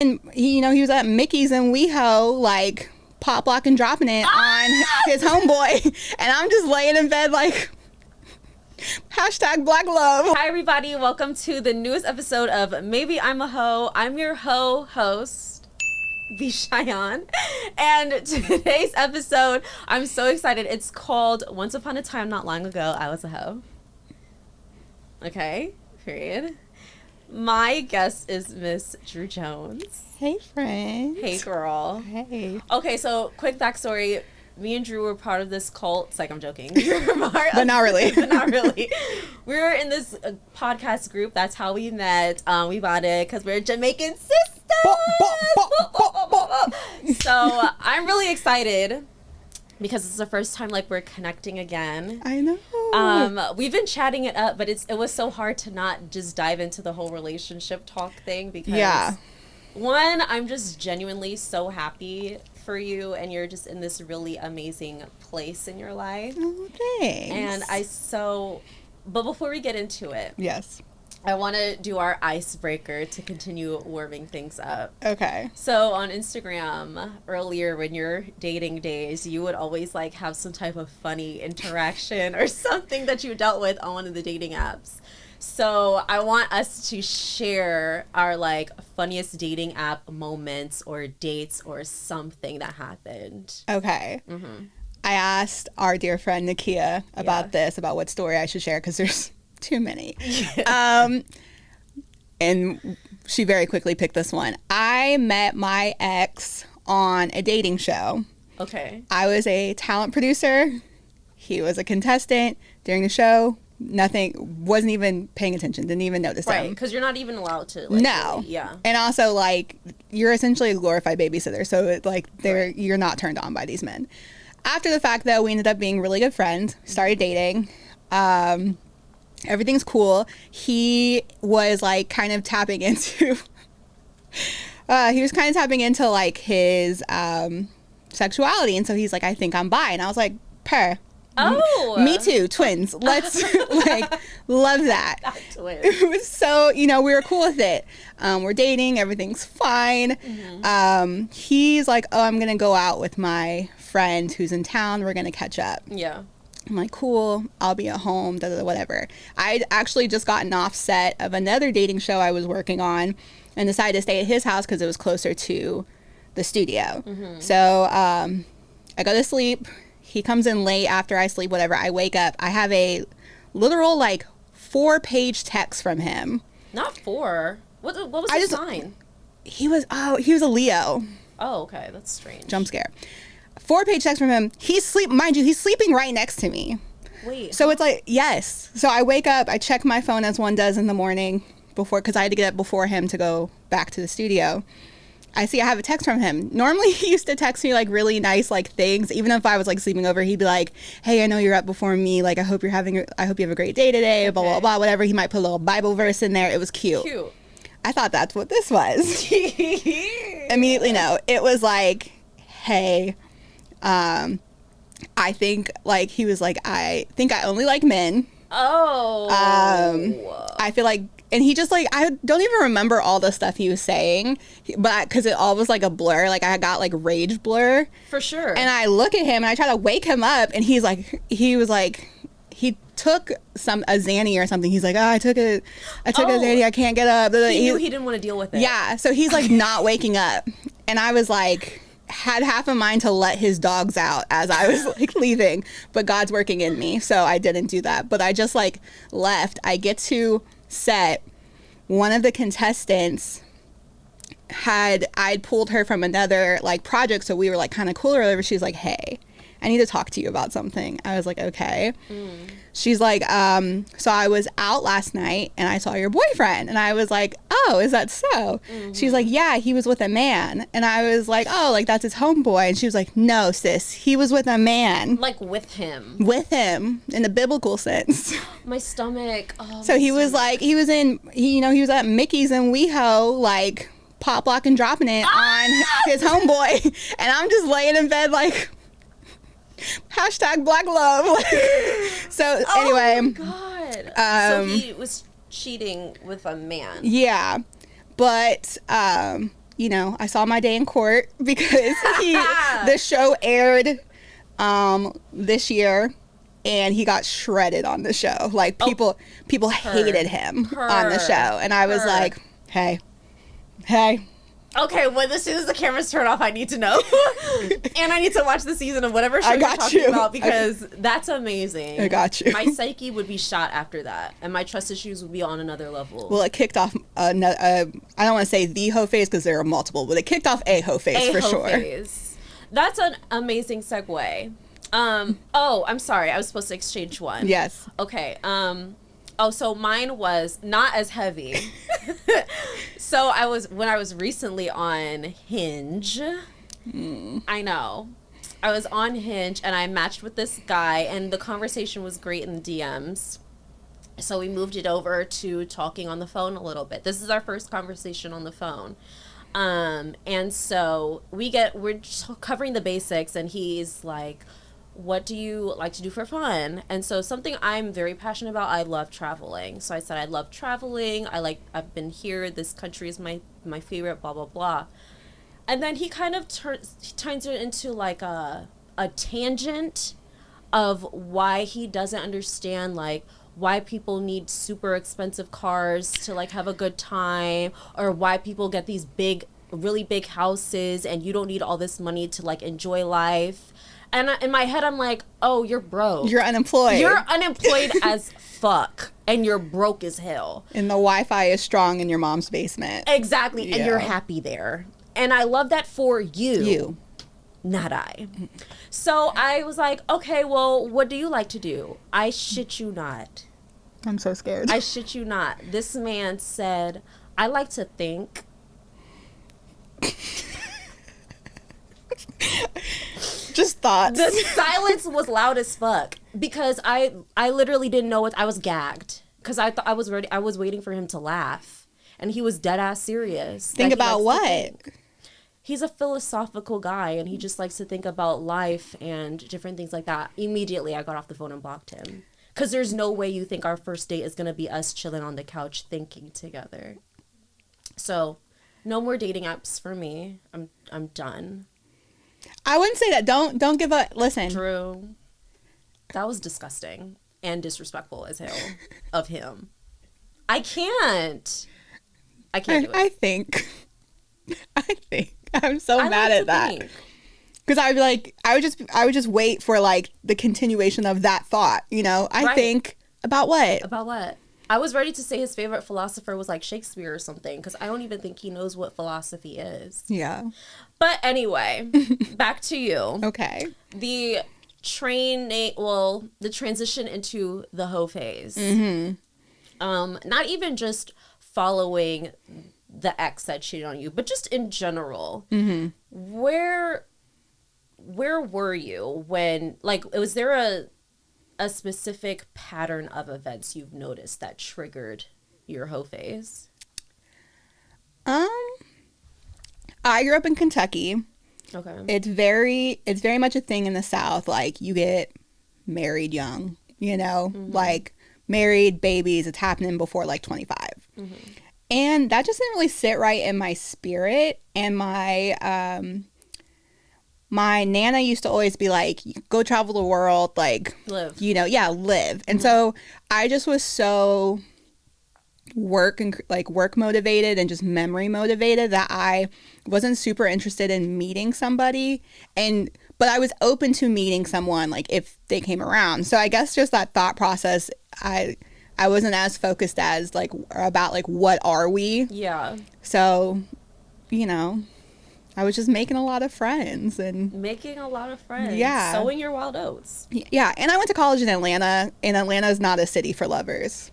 And he was at Mickey's in WeHo, like pop lock and dropping it on his homeboy, and I'm just laying in bed like hashtag Black Love. Hi everybody, welcome to the newest episode of Maybe I'm a Hoe. I'm your host, Chionne, and today's episode, I'm so excited. It's called Once Upon a Time Not Long Ago, I Was a Hoe. Okay, period. My guest is Miss Drew Jones. Hey, friend. Hey, girl. Hey. Okay, so quick backstory. Me and Drew were part of this cult. It's like, I'm joking. But not really. But not really. We were in this podcast group. That's how we met. We bought it because we're Jamaican sisters. So I'm really excited because it's the first time like we're connecting again. I know. We've been chatting it up, but it was so hard to not just dive into the whole relationship talk thing because one, I'm just genuinely so happy for you, and you're just in this really amazing place in your life. Oh, thanks. And but before we get into it, yes, I want to do our icebreaker to continue warming things up. Okay. So on Instagram earlier when your dating days, you would always like have some type of funny interaction or something that you dealt with on one of the dating apps. So I want us to share our like funniest dating app moments or dates or something that happened. Okay. Mm-hmm. I asked our dear friend Nakia about this, about what story I should share, because there's too many. And she very quickly picked this one. I met my ex on a dating show. Okay. I was a talent producer. He was a contestant during the show. Nothing, wasn't even paying attention, didn't even notice him. Right, because you're not even allowed to. Like, no. Really, yeah. And also, like, you're essentially a glorified babysitter, so it, like, you're not turned on by these men. After the fact, though, we ended up being really good friends, started dating. Everything's cool. He was, like, kind of tapping into... like, his sexuality, and so he's like, I think I'm bi. And I was like, per. Oh, me too, twins. Let's like love that. Twins. It was so, we were cool with it. We're dating, everything's fine. Mm-hmm. He's like, oh, I'm gonna go out with my friend who's in town. We're gonna catch up. Yeah. I'm like, cool. I'll be at home. Whatever. I'd actually just gotten off set of another dating show I was working on, and decided to stay at his house because it was closer to the studio. Mm-hmm. So I go to sleep. He comes in late after I sleep, whatever. I wake up. I have a literal, like, 4-page text from him. Not 4. What was his sign? He was a Leo. Oh, okay. That's strange. Jump scare. 4-page text from him. He's sleeping right next to me. Wait. So it's like, yes. So I wake up. I check my phone as one does in the morning because I had to get up before him to go back to the studio. I see I have a text from him. Normally he used to text me like really nice like things. Even if I was like sleeping over, he'd be like, hey, I know you're up before me. Like, I hope you have a great day today, okay. Blah, blah, blah, whatever. He might put a little Bible verse in there. It was cute. I thought that's what this was. Immediately, no. It was like, hey, I think like, he was like, I think I only like men. Oh. I feel like, and he just like, I don't even remember all the stuff he was saying, but because it all was like a blur, like I got like rage blur. For sure. And I look at him and I try to wake him up, and he took a Xanny or something. He's like, oh, I took a Xanny, I can't get up. He knew he didn't want to deal with it. Yeah, so he's like not waking up. And I was like, had half a mind to let his dogs out as I was like leaving, but God's working in me, so I didn't do that. But I just like left. I get to set. One of the contestants I'd pulled her from another like project, so we were like kind of cool or whatever. She's like, hey, I need to talk to you about something. I was like, okay. She's like, so I was out last night and I saw your boyfriend. And I was like, oh, is that so? Mm-hmm. She's like, yeah, he was with a man. And I was like, oh, like that's his homeboy. And she was like, no, sis, he was with a man. Like with him. With him in the biblical sense. My stomach. Oh, so he was like, he was at Mickey's in WeHo, like pop lock and dropping it on his homeboy. And I'm just laying in bed like, hashtag Black Love. So anyway. Oh my God. So he was cheating with a man. Yeah. But you know, I saw my day in court because the show aired this year, and he got shredded on the show. Like, people hated him on the show, and I was like, hey. Okay, well, as soon as the cameras turn off, I need to know. And I need to watch the season of whatever show you're talking about, because that's amazing. I got you. My psyche would be shot after that, and my trust issues would be on another level. Well, it kicked off, I don't want to say the hoe phase because there are multiple, but it kicked off a hoe phase for sure. Phase. That's an amazing segue. Oh, I'm sorry. I was supposed to exchange one. Yes. Okay. So mine was not as heavy. So when I was recently on Hinge, I know. I was on Hinge and I matched with this guy, and the conversation was great in the DMs. So we moved it over to talking on the phone a little bit. This is our first conversation on the phone. And so we're covering the basics, and he's like, what do you like to do for fun? And so something I'm very passionate about, I love traveling. So I said, I love traveling. I've been here. This country is my favorite, blah, blah, blah. And then he kind of turns it into like a tangent of why he doesn't understand, like, why people need super expensive cars to like have a good time, or why people get these really big houses and you don't need all this money to like enjoy life. And in my head, I'm like, oh, you're broke. You're unemployed. You're unemployed as fuck. And you're broke as hell. And the Wi-Fi is strong in your mom's basement. Exactly. Yeah. And you're happy there. And I love that for you. You. Not I. So I was like, okay, well, what do you like to do? I shit you not. I'm so scared. I shit you not. This man said, I like to think. Just thoughts. The silence was loud as fuck because I literally didn't know what I was gagged because I thought I was ready. I was waiting for him to laugh, and he was dead ass serious. Think about what? He's a philosophical guy, and he just likes to think about life and different things like that. Immediately, I got off the phone and blocked him because there's no way you think our first date is gonna be us chilling on the couch thinking together. So, no more dating apps for me. I'm done. I wouldn't say that. Don't give up. Listen. Drew, that was disgusting and disrespectful as hell of him. I can't do it. I think I'm so mad at that. Because I'd be like, I would just wait for like the continuation of that thought, you know? I think about what? About what? I was ready to say his favorite philosopher was like Shakespeare or something, because I don't even think he knows what philosophy is. Yeah. But anyway, back to you. Okay. The transition into the hoe phase. Mm-hmm. Not even just following the ex that cheated on you, but just in general. Mm-hmm. Where were you when, like, was there a specific pattern of events you've noticed that triggered your hoe phase? I grew up in Kentucky. Okay. It's very much a thing in the South. Like, you get married young, you know, like married, babies. It's happening before like 25. Mm-hmm. And that just didn't really sit right in my spirit. And my Nana used to always be like, go travel the world, like, live. You know, live. And so I just was so work motivated and just memory motivated that I wasn't super interested in meeting somebody. But I was open to meeting someone, like, if they came around. So I guess just that thought process, I wasn't as focused as, like, about, like, what are we? Yeah. So, you know, I was just making a lot of friends. Yeah. Sowing your wild oats. Yeah. And I went to college in Atlanta, and Atlanta is not a city for lovers.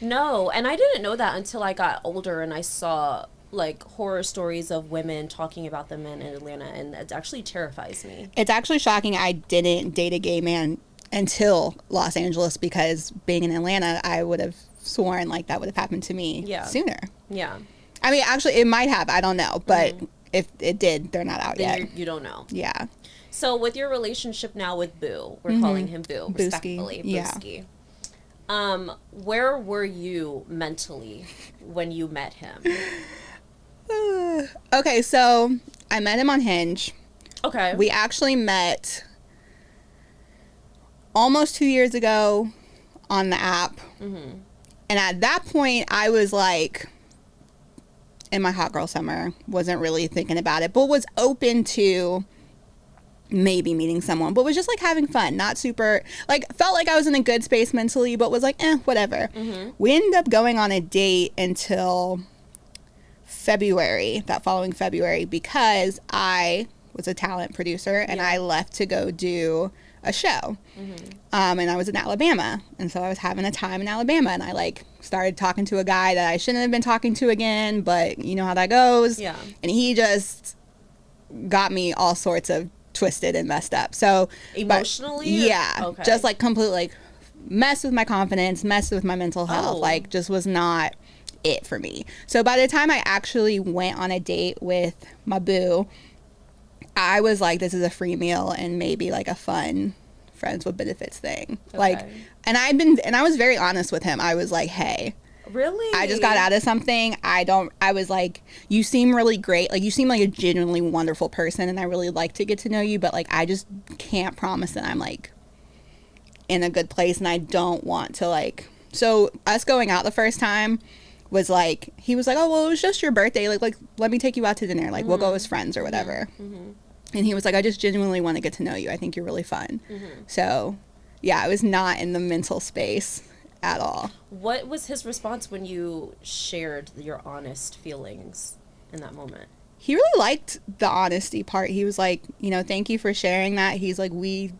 No. And I didn't know that until I got older and I saw, like, horror stories of women talking about the men in Atlanta, and it actually terrifies me. It's actually shocking I didn't date a gay man until Los Angeles, because being in Atlanta, I would have sworn like that would have happened to me sooner. Yeah. I mean, actually, it might have. I don't know. But if it did, they're not out yet. You don't know. Yeah. So with your relationship now with Boo, we're calling him Boo, respectfully. Booski. Yeah. Where were you mentally when you met him? Okay, so I met him on Hinge. Okay. We actually met almost 2 years ago on the app. Mm-hmm. And at that point, I was like, in my hot girl summer, wasn't really thinking about it, but was open to maybe meeting someone, but was just like having fun, not super, like, felt like I was in a good space mentally, but was like, whatever. Mm-hmm. We ended up going on a date until February, that following February, because I was a talent producer and I left to go do a show. Mm-hmm. And I was in Alabama, and so I was having a time in Alabama, and I like started talking to a guy that I shouldn't have been talking to again, but you know how that goes. Yeah. And he just got me all sorts of twisted and messed up. So Emotionally? yeah. Okay. Just like completely like messed with my confidence, messed with my mental health. Like just was not it for me. So by the time I actually went on a date with my boo, I was like, this is a free meal and maybe like a fun friends with benefits thing. Okay. Like, and I was very honest with him. I was like, hey, really? I just got out of something. I was like, you seem really great. Like, you seem like a genuinely wonderful person, and I really like to get to know you, but like, I just can't promise that I'm like in a good place, and I don't want to like, so us going out the first time was like, he was like, oh, well, it was just your birthday. Like, let me take you out to dinner. Like, we'll go as friends or whatever. Mm-hmm. And he was like, I just genuinely want to get to know you. I think you're really fun. Mm-hmm. So, yeah, I was not in the mental space at all. What was his response when you shared your honest feelings in that moment? He really liked the honesty part. He was like, you know, thank you for sharing that. He's like, we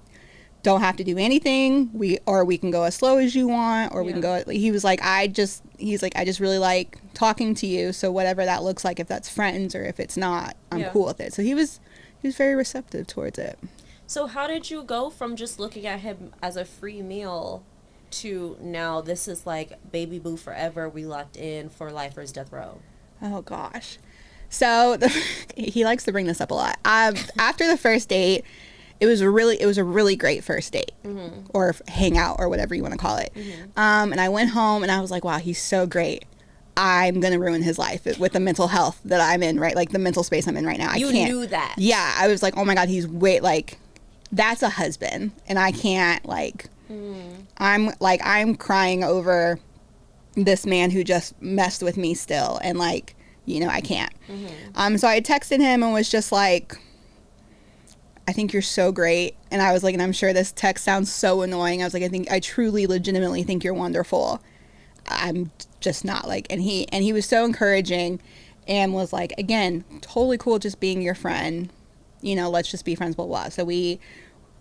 don't have to do anything. We can go as slow as you want, or we can go. He was like, I just really like talking to you. So whatever that looks like, if that's friends or if it's not, I'm cool with it. So he was very receptive towards it. So how did you go from just looking at him as a free meal to now this is like baby boo forever, we locked in for life or is death row? Oh gosh. So he likes to bring this up a lot. After the first date, it was a really great first date, mm-hmm. or hangout or whatever you want to call it. Mm-hmm. And I went home and I was like, wow, he's so great. I'm going to ruin his life with the mental health that I'm in, right? Like the mental space I'm in right now. I can't. You knew that. Yeah. I was like, oh my God, like, that's a husband. And I can't like, I'm crying over this man who just messed with me still. And like, you know, I can't. Mm-hmm. So I texted him and was just like, I think you're so great. And I was like, and I'm sure this text sounds so annoying. I was like, I truly, legitimately think you're wonderful. I'm just not like, and he was so encouraging and was like, again, totally cool just being your friend, you know, let's just be friends, blah, blah. So we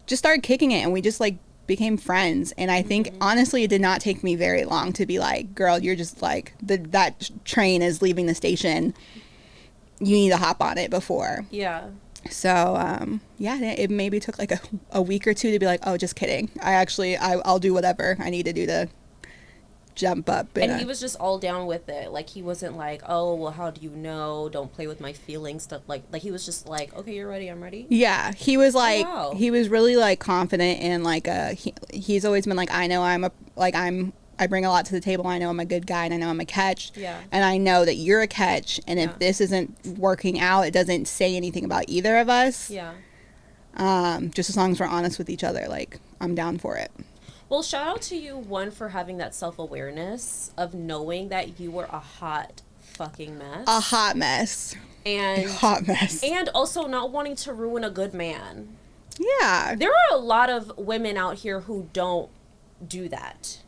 just started kicking it and we just like became friends. And I think honestly, it did not take me very long to be like, girl, you're just like, that train is leaving the station. You need to hop on it before. Yeah. So, it maybe took like a week or two to be like, oh, just kidding. I'll do whatever I need to do to jump up. And he was just all down with it. Like, he wasn't like, oh, well, how do you know? Don't play with my feelings, stuff like he was just like, okay, you're ready, I'm ready. Yeah, he was like, he was really like confident and like, he's always been like, I know I bring a lot to the table. I know I'm a good guy and I know I'm a catch. Yeah. And I know that you're a catch. And if this isn't working out, it doesn't say anything about either of us. Yeah. Just as long as we're honest with each other, like, I'm down for it. Well, shout out to you, one, for having that self-awareness of knowing that you were a hot fucking mess. A hot mess. And a hot mess. And also not wanting to ruin a good man. Yeah. There are a lot of women out here who don't do that.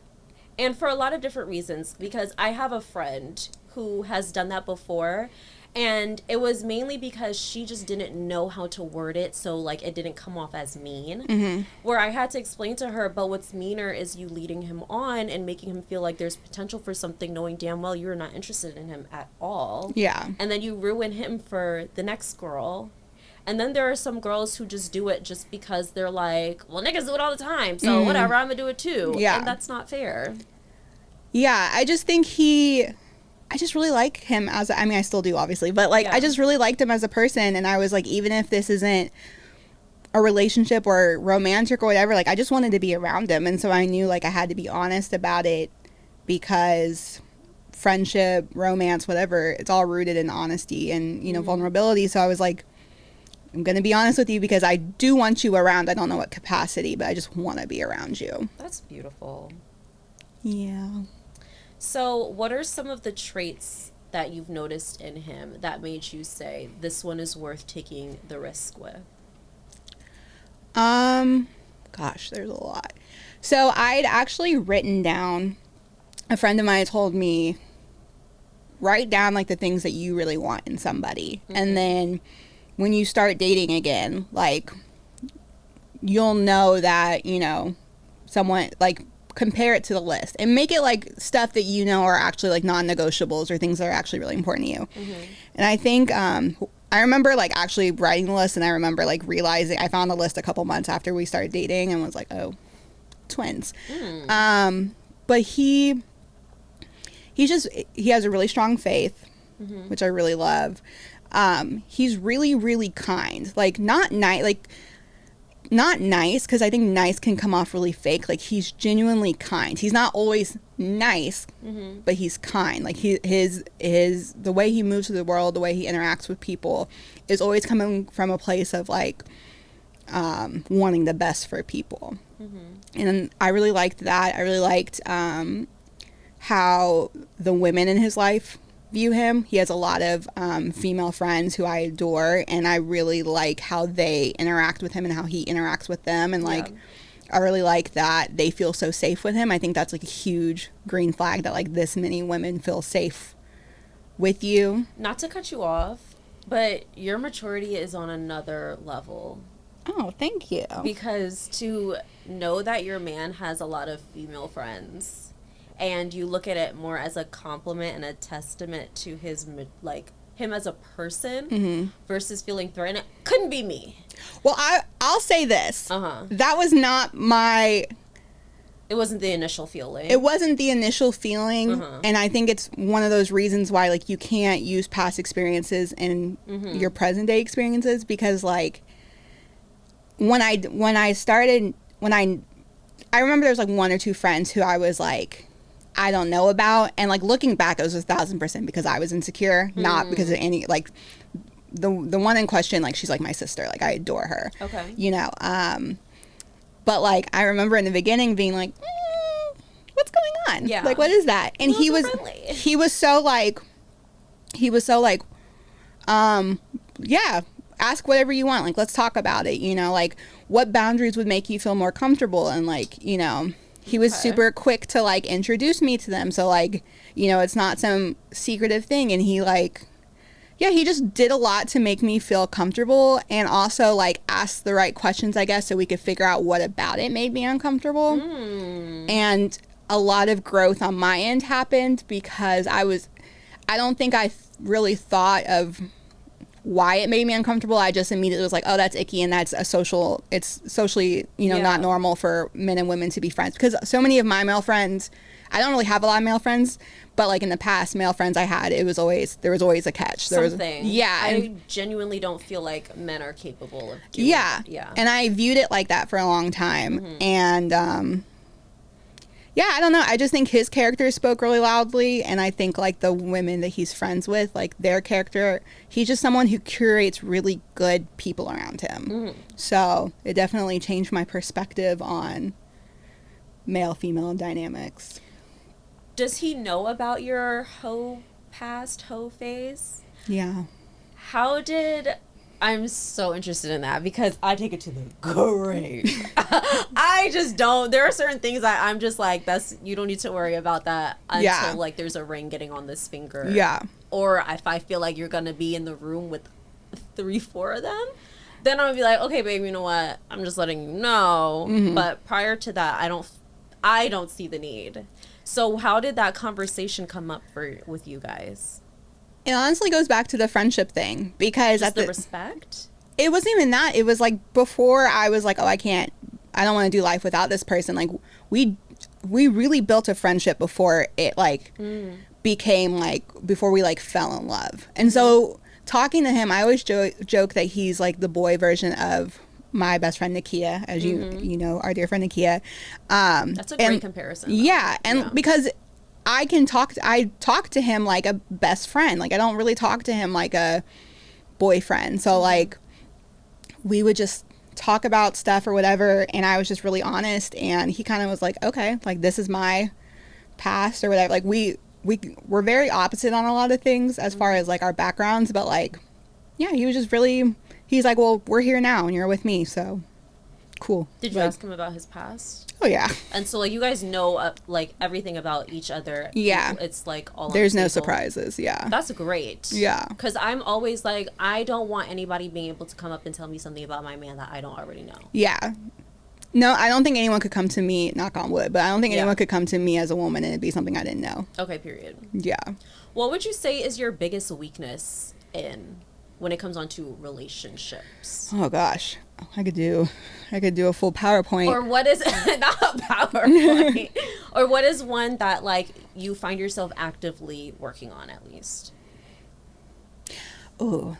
And for a lot of different reasons, because I have a friend who has done that before, and it was mainly because she just didn't know how to word it, so like it didn't come off as mean. Mm-hmm. Where I had to explain to her, but what's meaner is you leading him on and making him feel like there's potential for something, knowing damn well you're not interested in him at all. Yeah. And then you ruin him for the next girl. And then there are some girls who just do it just because they're like, well, niggas do it all the time, so whatever, I'm gonna do it too. Yeah. And that's not fair. Yeah, I just think I just really like him I still do, obviously, but like, I just really liked him as a person. And I was like, even if this isn't a relationship or romantic or whatever, like, I just wanted to be around him. And so I knew like I had to be honest about it because friendship, romance, whatever, it's all rooted in honesty and, you know, vulnerability. So I was like, I'm going to be honest with you because I do want you around. I don't know what capacity, but I just want to be around you. That's beautiful. Yeah. So what are some of the traits that you've noticed in him that made you say, this one is worth taking the risk with? Gosh, there's a lot. So I'd actually written down, a friend of mine told me, write down like the things that you really want in somebody. And then when you start dating again, like, you'll know that, you know, someone, like, compare it to the list and make it like stuff that you know are actually like non-negotiables or things that are actually really important to you. And I think I remember like actually writing the list, and I remember like realizing I found the list a couple months after we started dating and was like, oh, twins. But he has a really strong faith, which I really love. He's really, really kind. Like, not nice, because I think nice can come off really fake. Like, he's genuinely kind. He's not always nice, but he's kind. Like, the way he moves through the world, the way he interacts with people is always coming from a place of like wanting the best for people. And I really liked that. I really liked how the women in his life view him. He has a lot of female friends who I adore, and I really like how they interact with him and how he interacts with them. And like, I really like that they feel so safe with him. I think that's like a huge green flag, that like this many women feel safe with you. Not to cut you off, but your maturity is on another level. Oh, thank you. Because to know that your man has a lot of female friends, and you look at it more as a compliment and a testament to his, like, him as a person versus feeling threatened. It couldn't be me. Well, I'll say this. That was not my... It wasn't the initial feeling. It wasn't the initial feeling. And I think it's one of those reasons why, like, you can't use past experiences in your present day experiences, because, like, I remember there was, like, one or two friends who I was, like, I don't know about, and like looking back, it was 1,000% because I was insecure, not because of any, like, the one in question, like, she's like my sister, like, I adore her, you know, but like I remember in the beginning being like, what's going on, like, what is that? And he was so like yeah, ask whatever you want, like, let's talk about it, you know, like, what boundaries would make you feel more comfortable, and like, you know, he was super quick to like introduce me to them. So like, you know, it's not some secretive thing. And he like, yeah, he just did a lot to make me feel comfortable, and also like ask the right questions, I guess, so we could figure out what about it made me uncomfortable. And a lot of growth on my end happened because I don't think I really thought of why it made me uncomfortable. I just immediately was like, oh, that's icky, and that's it's socially, you know, not normal for men and women to be friends. Because so many of my male friends, I don't really have a lot of male friends, but like in the past, male friends I had, there was always a catch. I genuinely don't feel like men are capable of doing it. And I viewed it like that for a long time. And yeah, I don't know. I just think his character spoke really loudly, and I think like the women that he's friends with, like their character, he's just someone who curates really good people around him. So it definitely changed my perspective on male-female dynamics. Does he know about your hoe phase? Yeah. I'm so interested in that because I take it to the grave. I just don't. There are certain things I'm just like, you don't need to worry about that until like there's a ring getting on this finger. Yeah. Or if I feel like you're going to be in the room with 3-4 of them, then I'm going to be like, okay, babe, you know what? I'm just letting you know. But prior to that, I don't see the need. So how did that conversation come up with you guys? It honestly goes back to the friendship thing, because just the respect? It wasn't even that. It was like before I was like, oh, I don't want to do life without this person. Like we really built a friendship before it like became like, before we like fell in love. And so talking to him, I always joke that he's like the boy version of my best friend Nakia, as you know, our dear friend Nakia. That's a great comparison. Yeah. And because I talk to him like a best friend. Like, I don't really talk to him like a boyfriend. So like, we would just talk about stuff or whatever, and I was just really honest, and he kind of was like, okay, like, this is my past or whatever. Like, we're very opposite on a lot of things as far as like our backgrounds, but like, yeah, he was just really, he's like, well, we're here now and you're with me, so cool. Did you ask him about his past? Oh yeah. And so like, you guys know like everything about each other. Yeah. It's like all there's on the no table. surprises. Yeah, That's great. Yeah, because I'm always like, I don't want anybody being able to come up and tell me something about my man that I don't already know. yeah. No, I don't think anyone could come to me, knock on wood, but I don't think anyone could come to me as a woman and it'd be something I didn't know. Okay, period. Yeah. What would you say is your biggest weakness when it comes on to relationships? Oh gosh, I could do a full PowerPoint. Or what is not a PowerPoint? Or what is one that like you find yourself actively working on at least? Ooh,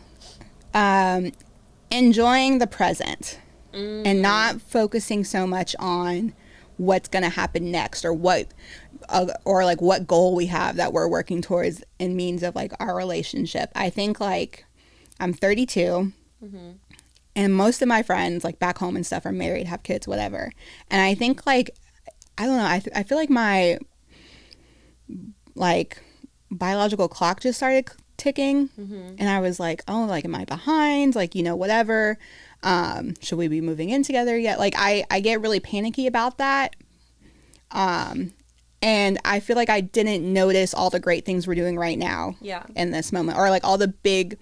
enjoying the present and not focusing so much on what's gonna happen next or what goal we have that we're working towards in means of like our relationship. I think like I'm 32 and most of my friends like back home and stuff are married, have kids, whatever. And I think like, I don't know, I feel like my like biological clock just started ticking and I was like, oh, like, am I behind? Like, you know, whatever. Should we be moving in together yet? Like, I get really panicky about that. And I feel like I didn't notice all the great things we're doing right now in this moment, or like all the big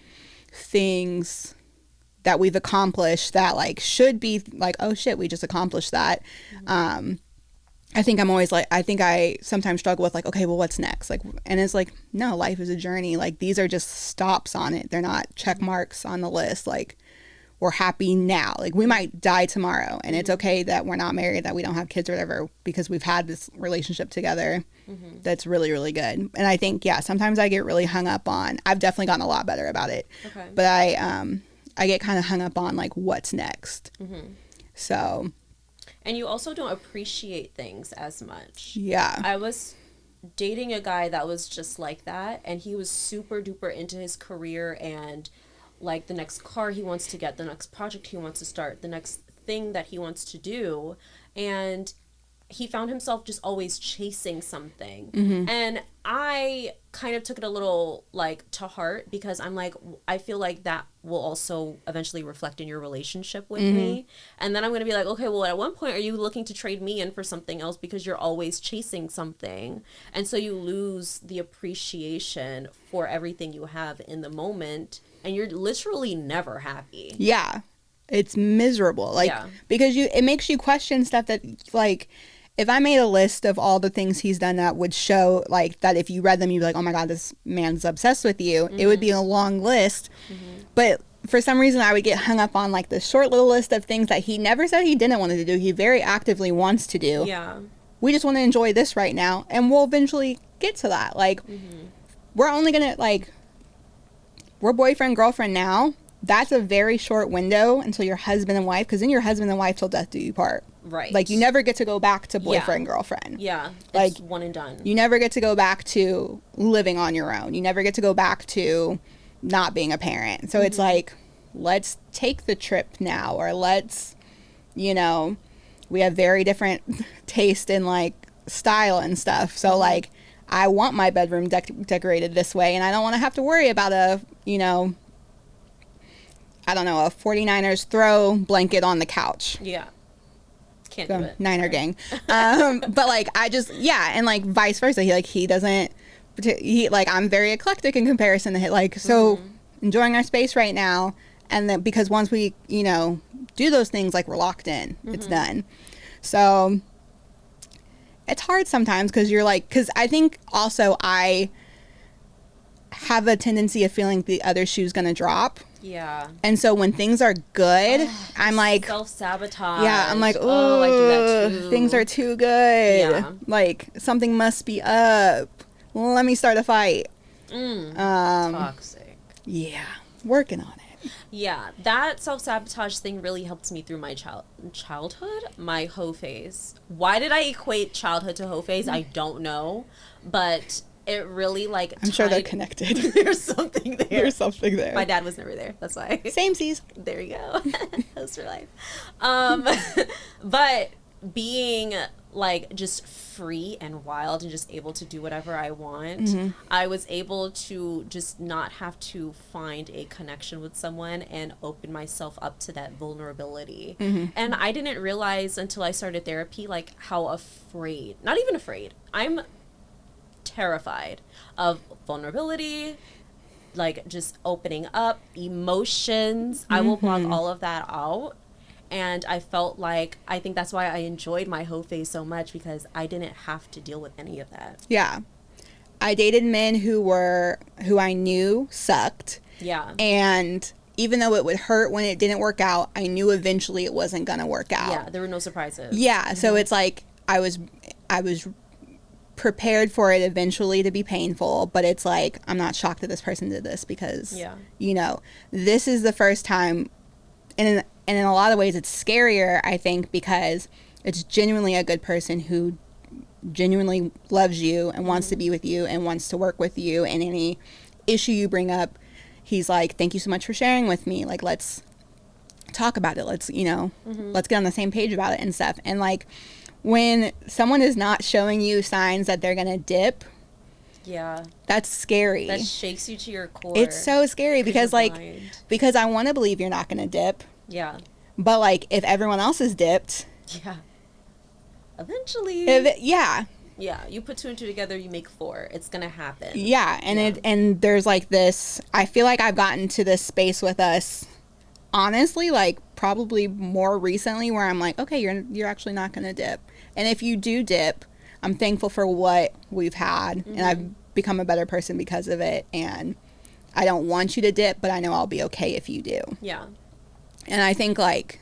things that we've accomplished that like should be like, oh shit, we just accomplished that. I think I'm always like, I think I sometimes struggle with like, okay, well, what's next? Like, and it's like, no, life is a journey. Like, these are just stops on it. They're not check marks on the list. Like, we're happy now. Like, we might die tomorrow, and it's okay that we're not married, that we don't have kids or whatever, because we've had this relationship together that's really, really good. And I think, yeah, sometimes I get really hung up on, I've definitely gotten a lot better about it. Okay. But I get kind of hung up on like what's next. So. And you also don't appreciate things as much. Yeah. I was dating a guy that was just like that, and he was super duper into his career and like the next car he wants to get, the next project he wants to start, the next thing that he wants to do. And he found himself just always chasing something. And I kind of took it a little like to heart, because I'm like, I feel like that will also eventually reflect in your relationship with me. And then I'm going to be like, okay, well, at one point, are you looking to trade me in for something else because you're always chasing something? And so you lose the appreciation for everything you have in the moment, and you're literally never happy. Yeah. It's miserable. Like, because it makes you question stuff that like, if I made a list of all the things he's done that would show like that if you read them, you'd be like, oh my God, this man's obsessed with you. It would be a long list. But for some reason I would get hung up on like the short little list of things that he never said he didn't want to do. He very actively wants to do. Yeah. We just want to enjoy this right now, and we'll eventually get to that. Like, we're only going to like, we're boyfriend, girlfriend now. That's a very short window until you're husband and wife, because then you're husband and wife till death do you part. Right. Like, you never get to go back to boyfriend, girlfriend. Yeah. Like, it's one and done. You never get to go back to living on your own. You never get to go back to not being a parent. So it's like, let's take the trip now, or let's, you know, we have very different taste in like style and stuff. So like, I want my bedroom decorated this way, and I don't want to have to worry about a, you know, I don't know, a 49ers throw blanket on the couch. Yeah. Can't do it. Niner gang. But like, I just, yeah. And like vice versa. He doesn't, like, I'm very eclectic in comparison to him. Like, so enjoying our space right now. And then because once we, you know, do those things, like, we're locked in, it's done. So it's hard sometimes, because you're like, because I think also I have a tendency of feeling the other shoe's going to drop. Yeah. And so when things are good, I'm like, self-sabotage. Yeah, I'm like, oh, I do that too. Things are too good. Yeah. Like, something must be up. Let me start a fight. Toxic. Yeah, working on it. Yeah, that self-sabotage thing really helped me through my childhood, my hoe phase. Why did I equate childhood to hoe phase? I don't know, but it really like I'm sure they're connected. There's something there. There's something there. My dad was never there. That's why. Samesies. There you go. That's for life. But being like just free and wild and just able to do whatever I want, I was able to just not have to find a connection with someone and open myself up to that vulnerability. And I didn't realize until I started therapy like how afraid, not even afraid, I'm terrified of vulnerability, like just opening up emotions. I will block all of that out. And I felt like, I think that's why I enjoyed my hoe phase so much, because I didn't have to deal with any of that. Yeah. I dated men who I knew sucked. Yeah. And even though it would hurt when it didn't work out, I knew eventually it wasn't going to work out. Yeah, there were no surprises. Yeah, so it's like I was prepared for it eventually to be painful, but it's like I'm not shocked that this person did this because, you know, this is the first time, and in a lot of ways it's scarier, I think, because it's genuinely a good person who genuinely loves you and wants to be with you and wants to work with you, and any issue you bring up, he's like, thank you so much for sharing with me, like, let's talk about it, let's, you know, let's get on the same page about it and stuff. And like, when someone is not showing you signs that they're gonna dip, that's scary. That shakes you to your core. It's so scary because like blind. Because I want to believe you're not gonna dip. Yeah. But like, if everyone else is dipped, eventually. Yeah, you put 2 and 2 together, you make 4. It's gonna happen. Yeah, and there's like this. I feel like I've gotten to this space with us, honestly, like probably more recently, where I'm like, okay, you're actually not gonna dip, and if you do dip, I'm thankful for what we've had, and I've become a better person because of it, and I don't want you to dip, but I know I'll be okay if you do. Yeah. And I think like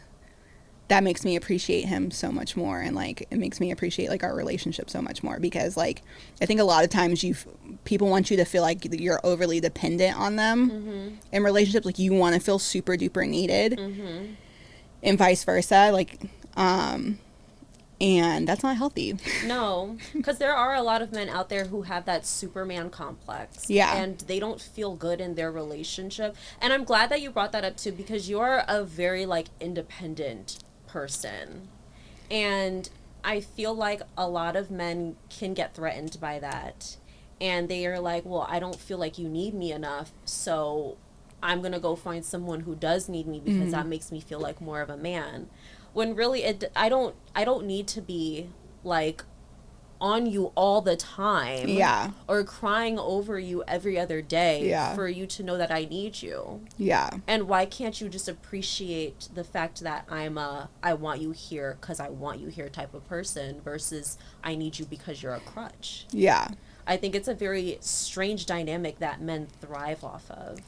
that makes me appreciate him so much more, and like it makes me appreciate like our relationship so much more, because like I think a lot of times people want you to feel like you're overly dependent on them in relationships, like you want to feel super duper needed, and vice versa, like and that's not healthy. No, because there are a lot of men out there who have that Superman complex. Yeah. And they don't feel good in their relationship. And I'm glad that you brought that up too, because you're a very like independent person. And I feel like a lot of men can get threatened by that. And they are like, well, I don't feel like you need me enough, so I'm going to go find someone who does need me because that makes me feel like more of a man. When really I don't need to be like on you all the time, or crying over you every other day, for you to know that I need you. And why can't you just appreciate the fact that I'm a I want you here because I want you here type of person versus I need you because you're a crutch. I think it's a very strange dynamic that men thrive off of.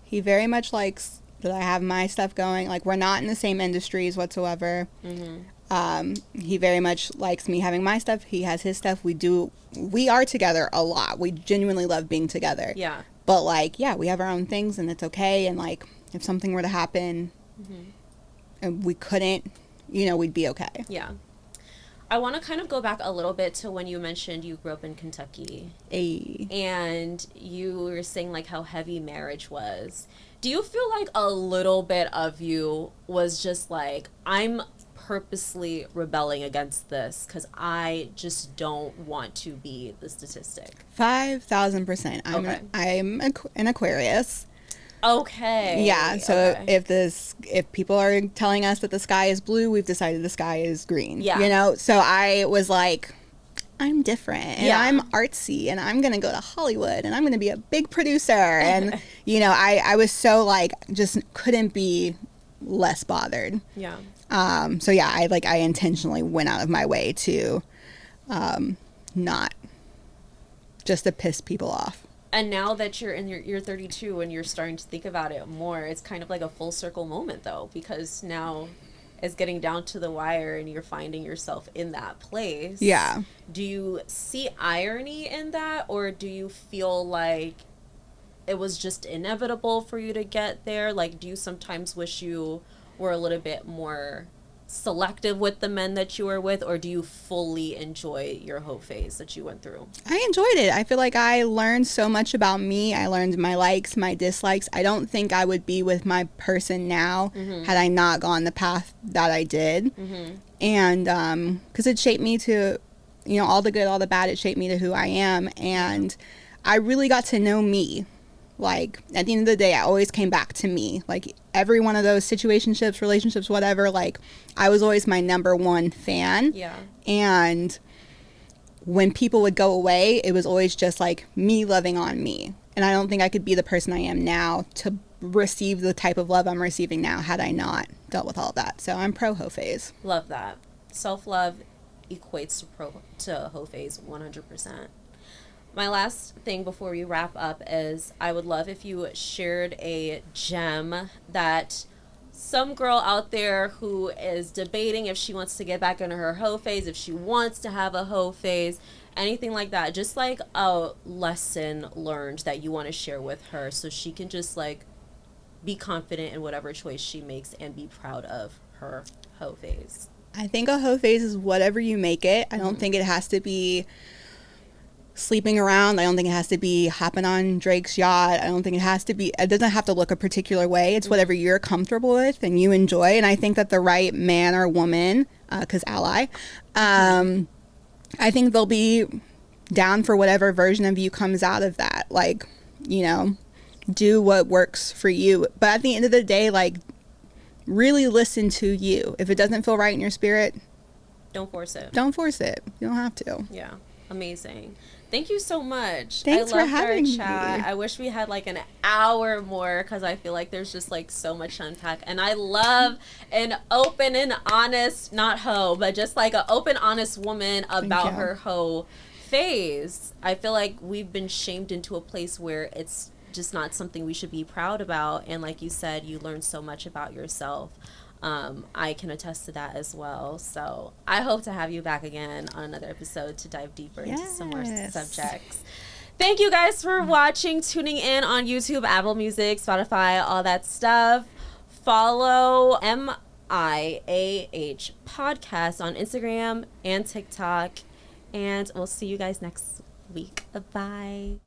He very much likes that I have my stuff going. Like, we're not in the same industries whatsoever. He very much likes me having my stuff. He has his stuff. We are together a lot. We genuinely love being together. But like, we have our own things, and it's okay. And like, if something were to happen and we couldn't, you know, we'd be okay. I want to kind of go back a little bit to when you mentioned you grew up in Kentucky. And you were saying like how heavy marriage was. Do you feel like a little bit of you was just like, I'm purposely rebelling against this because I just don't want to be the statistic? 5,000%. I'm an Aquarius. Okay. Yeah. So if people are telling us that the sky is blue, we've decided the sky is green. You know. So I was like, I'm different, and I'm artsy, and I'm gonna go to Hollywood, and I'm gonna be a big producer, and you know, I was so like just couldn't be less bothered. So I intentionally went out of my way to not just to piss people off. And now that you're 32 and you're starting to think about it more, it's kind of like a full circle moment though, because now it's getting down to the wire and you're finding yourself in that place. Do you see irony in that, or do you feel like it was just inevitable for you to get there? Like, do you sometimes wish you were a little bit more selective with the men that you were with, or do you fully enjoy your hoe phase that you went through? I enjoyed it. I feel like I learned so much about me. I learned my likes, my dislikes. I don't think I would be with my person now had I not gone the path that I did. And because it shaped me to, you know, all the good, all the bad, it shaped me to who I am. And I really got to know me. Like, at the end of the day, I always came back to me. Like, every one of those situationships, relationships, whatever, like, I was always my number one fan. Yeah. And when people would go away, it was always just, like, me loving on me. And I don't think I could be the person I am now to receive the type of love I'm receiving now had I not dealt with all of that. So I'm pro hoe phase. Love that. Self-love equates to hoe phase 100%. My last thing before we wrap up is I would love if you shared a gem that some girl out there who is debating if she wants to get back into her hoe phase, if she wants to have a hoe phase, anything like that, just like a lesson learned that you want to share with her so she can just like be confident in whatever choice she makes and be proud of her hoe phase. I think a hoe phase is whatever you make it. I don't think it has to be sleeping around. I don't think it has to be hopping on Drake's yacht. I don't think it doesn't have to look a particular way. It's whatever you're comfortable with and you enjoy. And I think that the right man or woman, because ally, I think they'll be down for whatever version of you comes out of that. Like, you know, do what works for you. But at the end of the day, like, really listen to you. If it doesn't feel right in your spirit, don't force it. Don't force it. You don't have to. Yeah. Amazing. Thank you so much. Thanks for having me. I wish we had like an hour more because I feel like there's just like so much to unpack. And I love an open and honest, not hoe, but just like an open, honest woman about her hoe phase. I feel like we've been shamed into a place where it's just not something we should be proud about. And like you said, you learn so much about yourself. I can attest to that as well. So I hope to have you back again on another episode to dive deeper into some more subjects. Thank you guys for watching, tuning in on YouTube, Apple Music, Spotify, all that stuff. Follow MIAH Podcast on Instagram and TikTok. And we'll see you guys next week. Bye.